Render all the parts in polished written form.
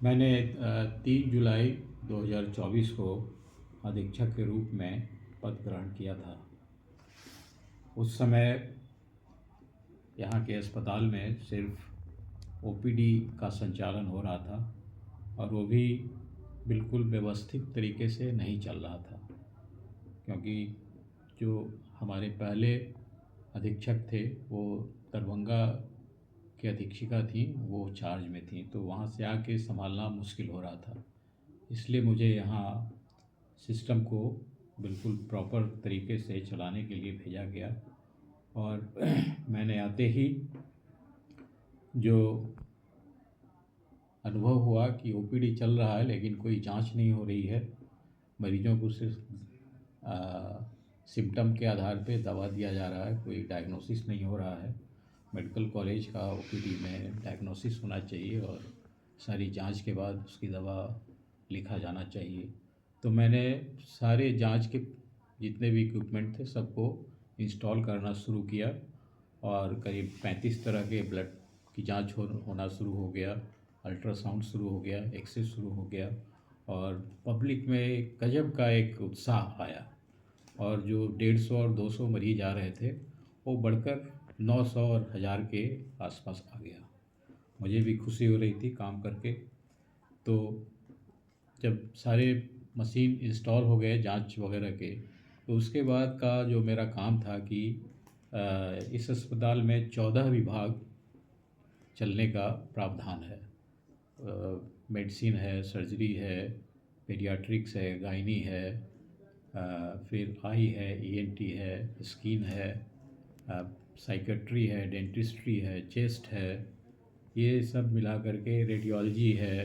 मैंने 3 जुलाई 2024 को अधीक्षक के रूप में पद ग्रहण किया था। उस समय यहाँ के अस्पताल में सिर्फ ओपीडी का संचालन हो रहा था और वो भी बिल्कुल व्यवस्थित तरीके से नहीं चल रहा था, क्योंकि जो हमारे पहले अधीक्षक थे वो दरभंगा की अधीक्षिका थी, वो चार्ज में थी, तो वहाँ से आके संभालना मुश्किल हो रहा था। इसलिए मुझे यहाँ सिस्टम को बिल्कुल प्रॉपर तरीके से चलाने के लिए भेजा गया और मैंने आते ही जो अनुभव हुआ कि ओपीडी चल रहा है लेकिन कोई जांच नहीं हो रही है, मरीजों को सिर्फ सिम्टम के आधार पे दवा दिया जा रहा है, कोई डायग्नोसिस नहीं हो रहा है। मेडिकल कॉलेज का ओपीडी में डायग्नोसिस होना चाहिए और सारी जांच के बाद उसकी दवा लिखा जाना चाहिए। तो मैंने सारे जांच के जितने भी इक्विपमेंट थे सबको इंस्टॉल करना शुरू किया और करीब 35 तरह के ब्लड की जांच होना शुरू हो गया, अल्ट्रासाउंड शुरू हो गया, एक्सरे शुरू हो गया और पब्लिक में गजब का एक उत्साह आया और जो 150 और 200 मरीज आ रहे थे वो बढ़कर 900 और 1000 के आसपास आ गया। मुझे भी खुशी हो रही थी काम करके। तो जब सारे मशीन इंस्टॉल हो गए जांच वगैरह के, तो उसके बाद का जो मेरा काम था कि इस अस्पताल में 14 विभाग चलने का प्रावधान है। मेडिसिन है, सर्जरी है, पीडियाट्रिक्स है, गायनी है, फिर आई है, ईएनटी है, स्किन है, साइकेट्री है, डेंटिस्ट्री है, चेस्ट है, ये सब मिला करके रेडियोलॉजी है,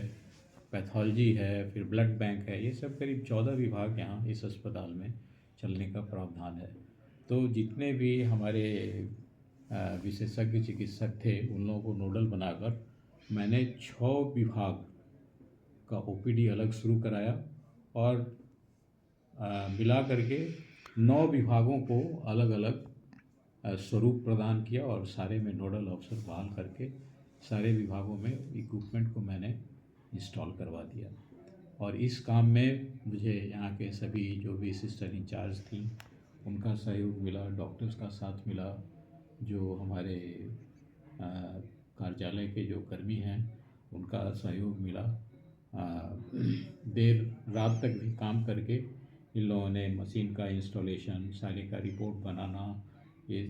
पैथोलॉजी है, फिर ब्लड बैंक है, ये सब करीब 14 विभाग यहाँ इस अस्पताल में चलने का प्रावधान है। तो जितने भी हमारे विशेषज्ञ चिकित्सक थे उन लोगों को नोडल बनाकर मैंने 6 विभाग का ओपीडी अलग शुरू कराया और मिला करके 9 विभागों को अलग अलग स्वरूप प्रदान किया और सारे में नोडल अफसर बहाल करके सारे विभागों में इक्विपमेंट को मैंने इंस्टॉल करवा दिया। और इस काम में मुझे यहाँ के सभी जो भी सिस्टर इंचार्ज थी उनका सहयोग मिला, डॉक्टर्स का साथ मिला, जो हमारे कार्यालय के जो कर्मी हैं उनका सहयोग मिला। देर रात तक भी काम करके इन लोगों ने मशीन का इंस्टॉलेशन, सारे का रिपोर्ट बनाना, ये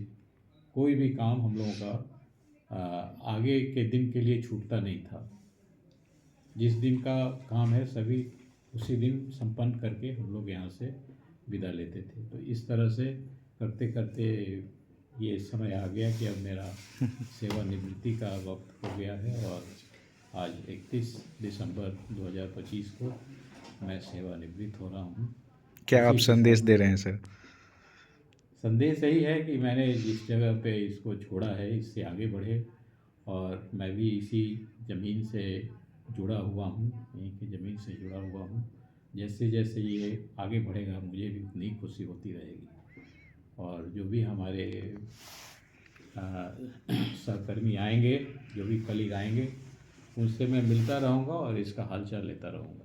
कोई भी काम हम लोगों का आगे के दिन के लिए छूटता नहीं था। जिस दिन का काम है सभी उसी दिन संपन्न करके हम लोग यहाँ से विदा लेते थे। तो इस तरह से करते करते ये समय आ गया कि अब मेरा सेवानिवृत्ति का वक्त हो गया है और आज 31 दिसंबर 2025 को मैं सेवानिवृत्त हो रहा हूँ। क्या आप संदेश दे रहे हैं सर? संदेश यही है कि मैंने जिस जगह पे इसको छोड़ा है इससे आगे बढ़े और मैं भी इसी ज़मीन से जुड़ा हुआ हूँ, यहीं की ज़मीन से जुड़ा हुआ हूँ। जैसे जैसे ये आगे बढ़ेगा मुझे भी उतनी खुशी होती रहेगी और जो भी हमारे सहकर्मी आएंगे, जो भी कलीग आएंगे, उनसे मैं मिलता रहूँगा और इसका हालचाल लेता रहूँगा।